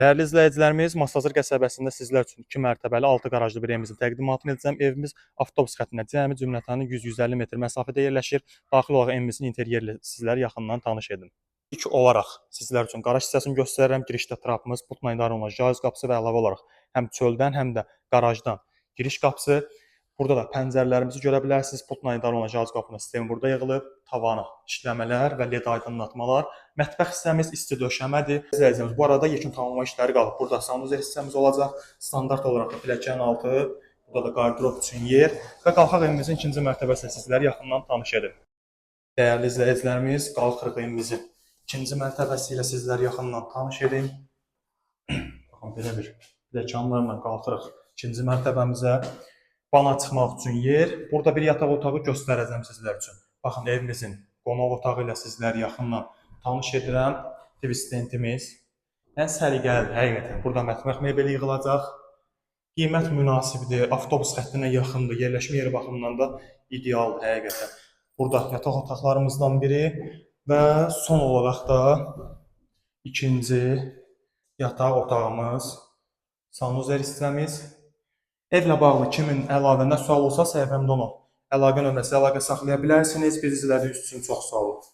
Dəyərli izləyicilərimiz, Masazır qəsəbəsində sizlər üçün 2 mərtəbəli 6 qarajlı bir evimizin təqdimatını edəcəm. Evimiz avtobus xəttinə cəmi cümlətanı 100-150 metr məsafədə yerləşir. Daxil olaraq evimizin interyeri sizləri yaxından tanış edim. İlk olaraq sizlər üçün qaraj hissəsini göstərirəm. Girişdə trapımız, putla idarə olunan jaiz qapısı və əlavə olaraq həm çöldən, həm də qarajdan giriş qapısı. Burada da pəncərələrimizi görə bilərsiniz. Putla idarə olunan jaiz qapının sistemi burada yığılıb. Tavanı, işləmələr və led aydınlatmalar. Mətbəx hissəmiz isti döşəmədir. İzləyicimiz, bu arada yekun tamamlama işləri qalıb. Burada sanuzel hissəmiz olacaq. Standart olaraq da pilləkənin altı, burada da qardırob üçün yer və qalxaq evimizin ikinci mərtəbəsində sizləri yaxından tanış edim. Dəyərli izləyicilərimiz, qalxırıq evimizin ikinci mərtəbəsi ilə sizləri yaxından tanış edim. Baxın, belə bir pilləkənlərlə qalxırıq ikinci mərtəbəmizə. Bana çıxmaq üçün yer. Burada bir yataq otağı göstərəcəm sizlər üçün. Baxın, evimizin qonaq otağı ilə sizləri yaxından tanış edirəm. TV stendimiz. Yəni səliqəlidir həqiqətən. Burada mətbəx mebeli yığılacaq. Qiymət münasibdir, avtobus xəttinə yaxındır, yerləşmə yeri baxımından da idealdır həqiqətən. Burada yataq otaqlarımızdan biri və son olaraq da ikinci yataq otağımız, sanuzel hissəmiz. Evlə bağlı kimin əlavə nə sual olsa səhifəmdə onu əlaqə nömrəsi əlaqə saxlaya bilərsiniz. Bizi izlədiyiniz üçün çox sağ olun.